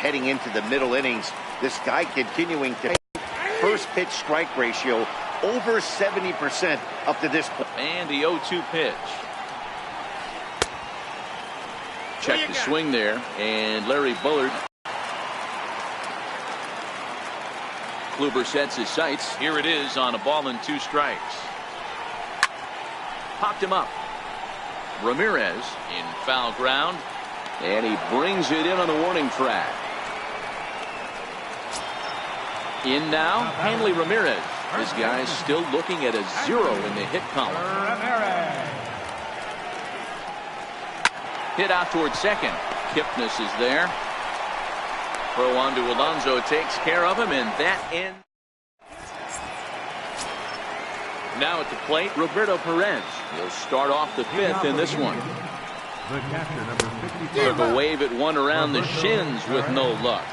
heading into the middle innings. This guy continuing to first pitch strike ratio over 70% up to this point. And the 0-2 pitch. Check the swing there, and Larry Bullard. Kluber sets his sights. Here it is on a ball and 2 strikes. Popped him up. Ramirez in foul ground, and he brings it in on the warning track. In now, Hanley Ramirez. This guy's still looking at a 0 in the hit column. Hit out towards second. Kipnis is there. Throw on to Alonso takes care of him, and that ends. Now at the plate, Roberto Perez. He'll start off the 5th in this one. The catcher, number 55. Took a wave at one around the shins with no luck.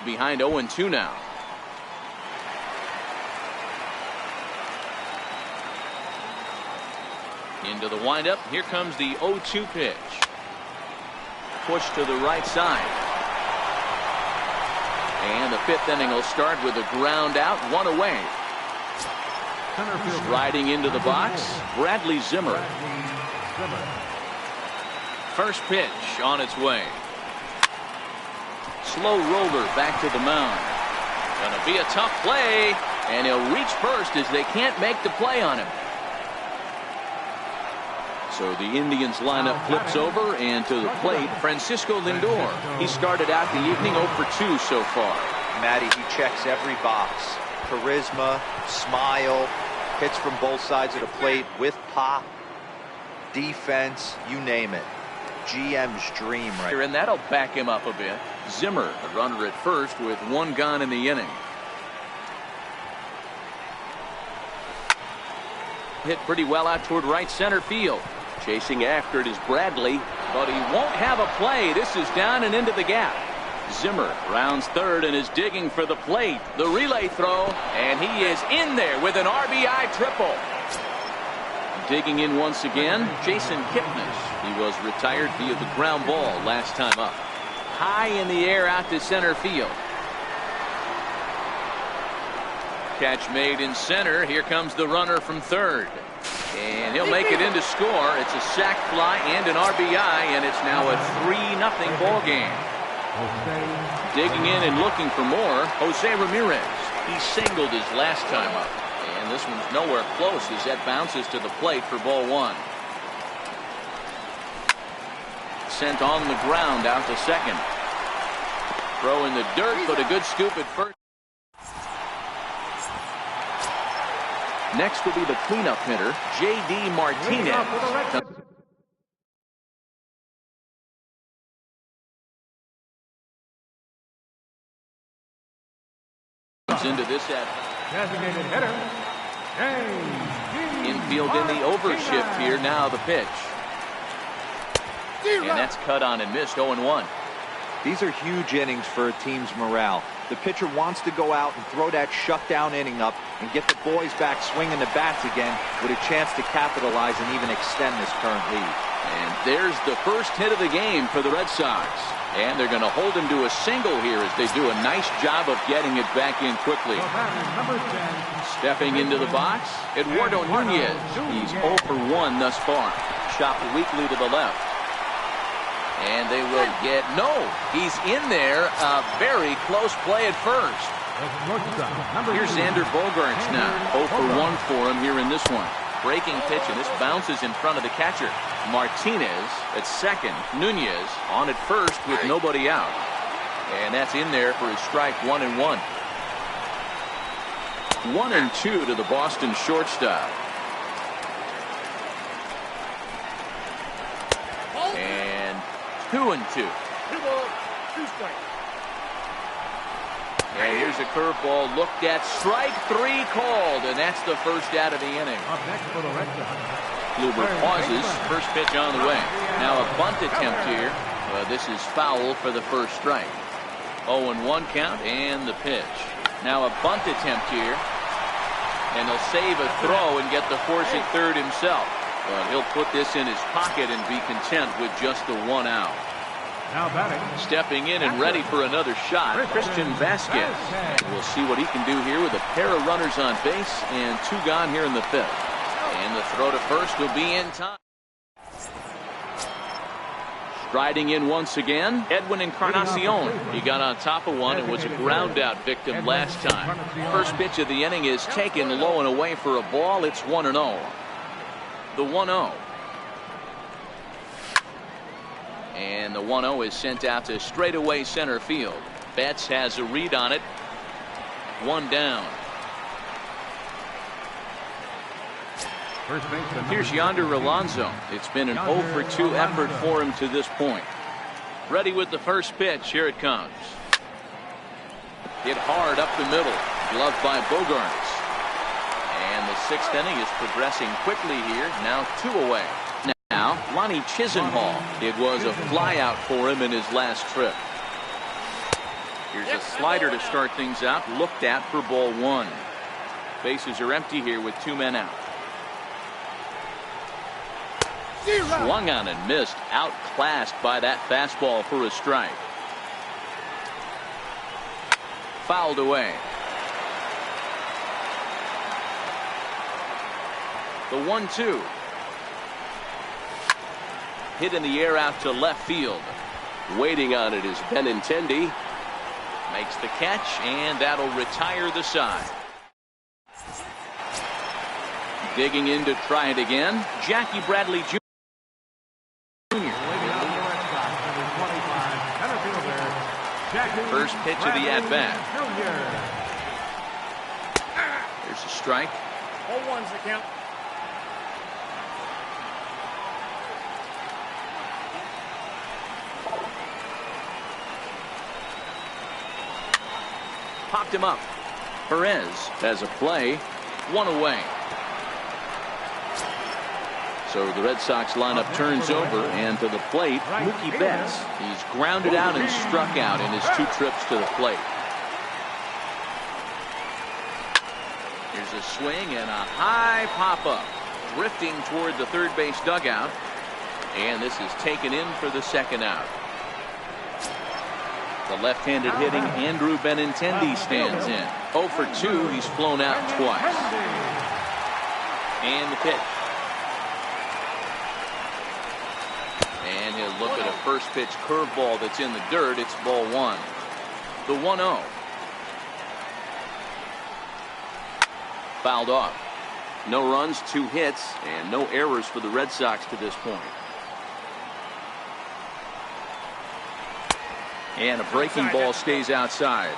Behind 0-2 now. Into the windup. Here comes the 0-2 pitch. Push to the right side. And the 5th inning will start with a ground out, 1 away. Striding into the box, Bradley Zimmer. First pitch on its way. Slow roller back to the mound. Gonna be a tough play, and he'll reach first as they can't make the play on him. So the Indians lineup flips over, and to the plate, Francisco Lindor. He started out the evening 0 for 2 so far. Matty, he checks every box. Charisma, smile, hits from both sides of the plate with pop, defense, you name it. GM's dream right here, and that'll back him up a bit. Zimmer, the runner at first with 1 gone in the inning. Hit pretty well out toward right center field. Chasing after it is Bradley, but he won't have a play. This is down and into the gap. Zimmer rounds third and is digging for the plate. The relay throw, and he is in there with an RBI triple. Digging in once again, Jason Kipnis. He was retired via the ground ball last time up. High in the air out to center field. Catch made in center. Here comes the runner from third. And he'll make it in to score. It's a sac fly and an RBI, and it's now a 3-0 ball game. Digging in and looking for more, Jose Ramirez. He singled his last time up. And this one's nowhere close as that bounces to the plate for ball 1. Sent on the ground out to second. Throw in the dirt, but a good scoop at first. Next will be the cleanup hitter, J.D. Martinez. Into this at designated hitter, infield in the overshift here. Now the pitch. And that's cut on and missed. 0-1. These are huge innings for a team's morale. The pitcher wants to go out and throw that shutdown inning up and get the boys back swinging the bats again with a chance to capitalize and even extend this current lead. And there's the first hit of the game for the Red Sox. And they're going to hold him to a single here as they do a nice job of getting it back in quickly. Stepping into the box, Eduardo Nunez. He's 0 for 1 thus far. Chopped weakly to the left. And they will get, no, he's in there. A very close play at first. Here's Xander Bogaerts now. 0 for 1 for him here in this one. Breaking pitch, and this bounces in front of the catcher. Martinez at second. Nunez on at first with nobody out. And that's in there for his strike. 1-1. 1-2 to the Boston shortstop. And 2-2. And here's a curveball looked at. Strike 3 called, and that's the first out of the inning. Kluber pauses. First pitch on the way. Now a bunt attempt here. This is foul for the first strike. 0-1 count and the pitch. Now a bunt attempt here. And he'll save a throw and get the force at third himself. But he'll put this in his pocket and be content with just the 1 out. Now batting. Stepping in and ready for another shot, Christian Vasquez. And we'll see what he can do here with a pair of runners on base and 2 gone here in the 5th. And the throw to first will be in time. Striding in once again, Edwin Encarnacion. He got on top of one and was a ground out victim last time. First pitch of the inning is taken low and away for a ball. It's 1-0. The 1-0. And the 1-0 is sent out to straightaway center field. Betts has a read on it. 1 down. Here's Yonder Alonso. It's been an 0 for 2 effort for him to this point. Ready with the first pitch. Here it comes. Hit hard up the middle. Gloved by Bogarts. And the 6th inning is progressing quickly here. Now 2 away. Now Lonnie Chisenhall. It was a fly out for him in his last trip. Here's a slider to start things out. Looked at for ball 1. Bases are empty here with 2 men out. Swung on and missed. Outclassed by that fastball for a strike. Fouled away. The 1-2. Hit in the air out to left field. Waiting on it is Benintendi. Makes the catch, and that'll retire the side. Digging in to try it again, Jackie Bradley Jr. First pitch of the at-bat. There's a strike. 0-1's the count. Popped him up. Perez has a play. 1 away. So the Red Sox lineup turns over, and to the plate, Mookie Betts. He's grounded out and struck out in his 2 trips to the plate. Here's a swing and a high pop-up. Drifting toward the third base dugout. And this is taken in for the 2nd out. The left-handed hitting Andrew Benintendi stands in. 0 for 2. He's flown out twice. And the pitch. And he'll look at a first pitch curveball that's in the dirt. It's ball 1. The 1-0. Fouled off. No runs, 2 hits, and no errors for the Red Sox to this point. And a breaking ball stays outside.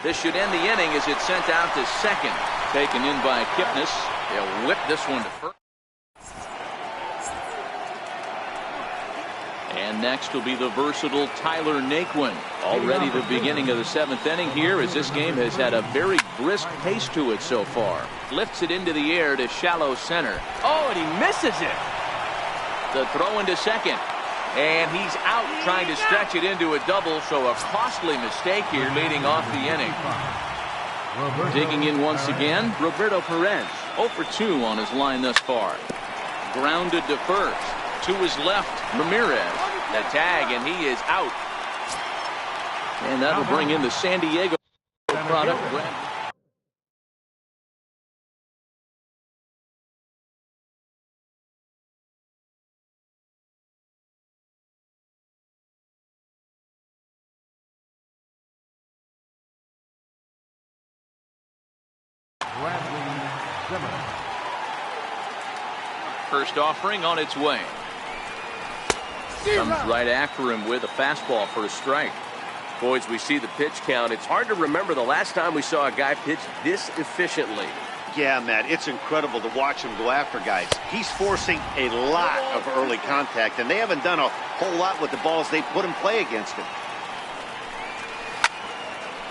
This should end the inning as it's sent out to second. Taken in by Kipnis. They'll whip this one to first. And next will be the versatile Tyler Naquin. Already the beginning of the 7th inning here, as this game has had a very brisk pace to it so far. Lifts it into the air to shallow center. Oh, and he misses it. The throw into second. And he's out trying to stretch it into a double, so a costly mistake here leading off the inning. Digging in once again, Roberto Perez. 0 for 2 on his line thus far. Grounded to first. To his left, Ramirez. The tag, and he is out. And that'll bring in the San Diego product. First offering on its way. Comes right after him with a fastball for a strike. Boys, we see the pitch count. It's hard to remember the last time we saw a guy pitch this efficiently. Yeah, Matt, it's incredible to watch him go after guys. He's forcing a lot of early contact, and they haven't done a whole lot with the balls they put in play against him.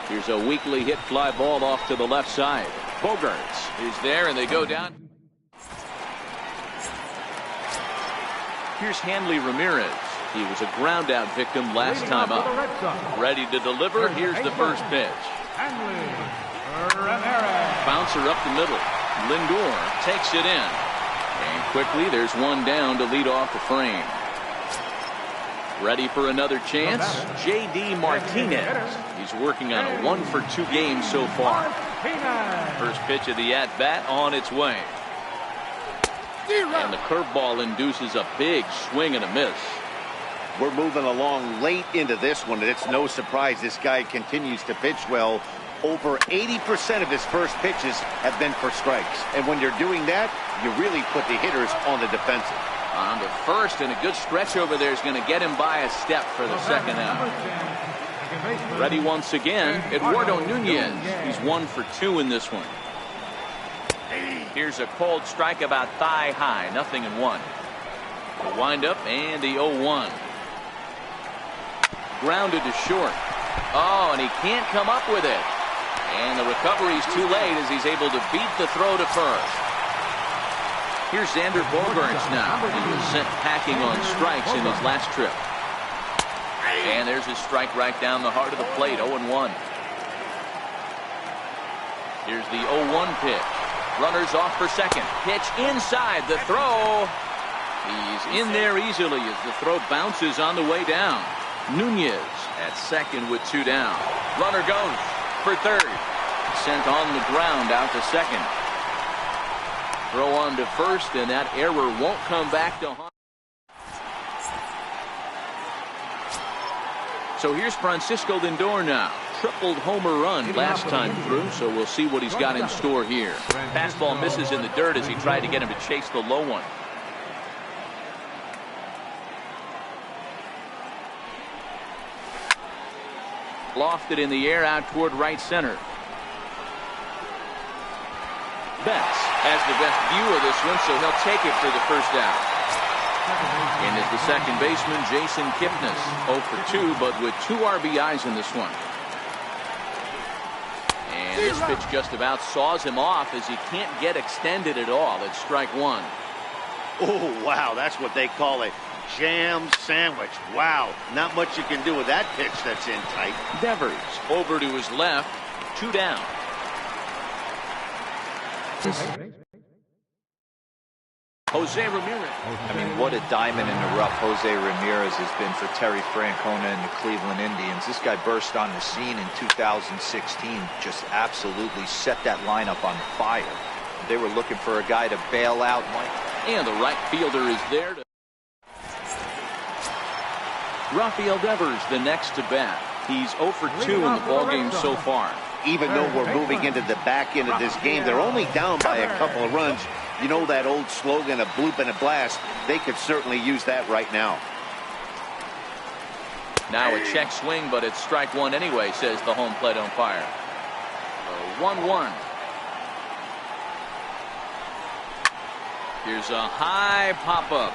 Here's a weakly hit fly ball off to the left side. Bogarts is there, and they go down. Here's Hanley Ramirez. He was a ground out victim last time up. Ready to deliver. Here's the first pitch. bouncer up the middle. Lindor takes it in. And quickly there's one down to lead off the frame. Ready for another chance? J.D. Martinez. He's working on a 1-for-2 game so far. First pitch of the at-bat on its way. And the curveball induces a big swing and a miss. We're moving along late into this one, and it's no surprise this guy continues to pitch well. Over 80% of his first pitches have been for strikes. And when you're doing that, you really put the hitters on the defensive. On to first, and a good stretch over there is going to get him by a step for the second out. Ready once again, Eduardo Nunez. He's 1 for 2 in this one. Here's a cold strike about thigh high, 0-1. The windup and the 0-1. Grounded to short. Oh, and he can't come up with it. And the recovery's too late as he's able to beat the throw to first. Here's Xander Bogaerts now. He was sent packing on strikes in his last trip. And there's his strike right down the heart of the plate, 0-1. Here's the 0-1 pitch. Runners off for second. Pitch inside. The throw. He's in there easily as the throw bounces on the way down. Nunez at second with 2 down. Runner goes for third. Sent on the ground out to second. Throw on to first, and that error won't come back to haunt. So here's Francisco Lindor now. Tripled homer run last time through, so we'll see what he's got in store here. Fastball misses in the dirt as he tried to get him to chase the low one. Lofted in the air out toward right center. Betts has the best view of this one, so he'll take it for the first out. And is the second baseman, Jason Kipnis, 0 for 2, but with 2 RBIs in this one. And this pitch just about saws him off as he can't get extended at all. It's strike 1. Oh, wow, that's what they call a jam sandwich. Wow, not much you can do with that pitch that's in tight. Devers over to his left, 2 down. Jose Ramirez. I mean, what a diamond in the rough Jose Ramirez has been for Terry Francona and the Cleveland Indians. This guy burst on the scene in 2016, just absolutely set that lineup on fire. They were looking for a guy to bail out. And the right fielder is there. Rafael Devers, the next to bat. He's 0 for 2 in the ballgame so far. Even though we're moving into the back end of this game, they're only down by a couple of runs. You know that old slogan, a bloop and a blast. They could certainly use that right now. Now a check swing, but it's strike 1 anyway, says the home plate umpire. 1-1. Here's a high pop-up.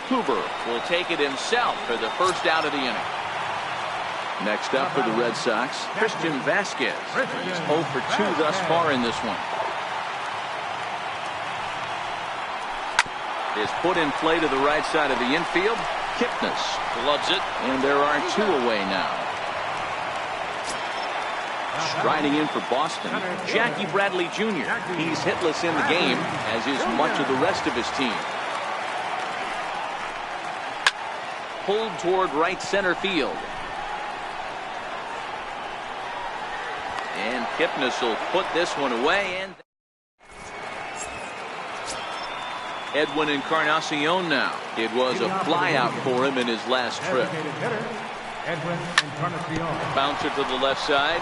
Hoover will take it himself for the first out of the inning. Next up for the Red Sox, Christian Vasquez. He's 0 for 2 thus far in this one. Is put in play to the right side of the infield. Kipnis gloves it, and there are 2 away now. Striding in for Boston, Jackie Bradley Jr. He's hitless in the game, as is much of the rest of his team. Pulled toward right center field. And Kipnis will put this one away. And Edwin Encarnacion now. It was a flyout for him in his last trip. Bouncer to the left side.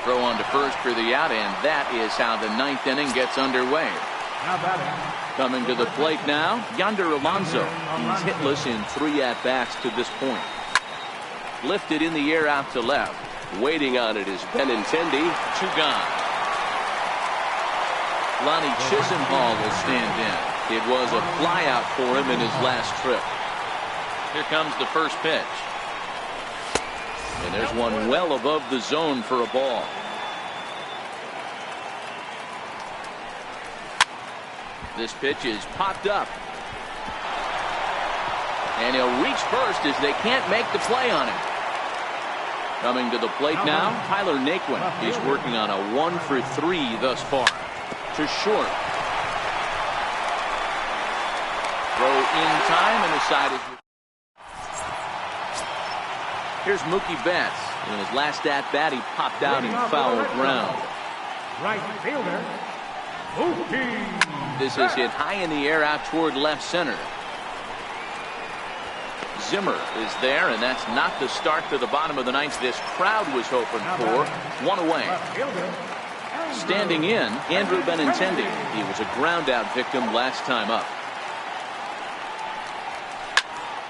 Throw on to first for the out, and that is how the 9th inning gets underway. Coming to the plate now, Yonder Alonso. He's hitless in 3 at-bats to this point. Lifted in the air out to left. Waiting on it is Benintendi. 2 gone. Lonnie Chisenhall will stand in. It was a flyout for him in his last trip. Here comes the first pitch. And there's one well above the zone for a ball. This pitch is popped up. And he'll reach first as they can't make the play on him. Coming to the plate now, Tyler Naquin. He's working on a 1-for-3 thus far. To short. Throw in time and decided. Here's Mookie Betts. In his last at-bat, he popped out in foul ground. Right fielder, Mookie. This is hit high in the air out toward left center. Zimmer is there, and that's not the start to the bottom of the ninth this crowd was hoping for. One away. Standing in, Andrew Benintendi. He was a ground-out victim last time up.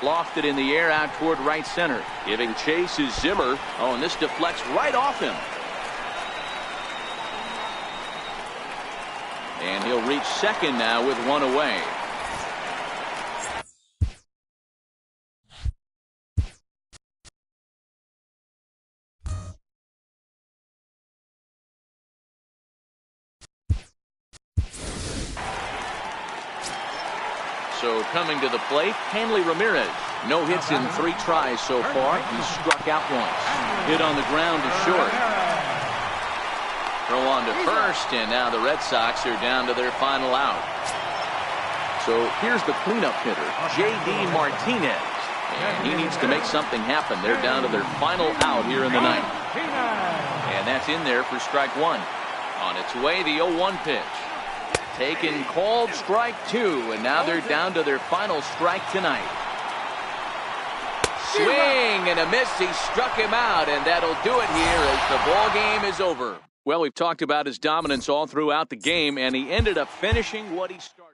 Lofted in the air out toward right center. Giving chase is Zimmer. Oh, and this deflects right off him. And he'll reach second now with one away. So coming to the plate, Hanley Ramirez. No hits in 3 tries so far. He struck out once. Hit on the ground to short. Throw on to first, and now the Red Sox are down to their final out. So here's the cleanup hitter, J.D. Martinez. And he needs to make something happen. They're down to their final out here in the ninth. And that's in there for strike one. On its way, the 0-1 pitch. Taken, called, strike two, and now they're down to their final strike tonight. Swing and a miss. He struck him out, and that'll do it here as the ball game is over. Well, we've talked about his dominance all throughout the game, and he ended up finishing what he started.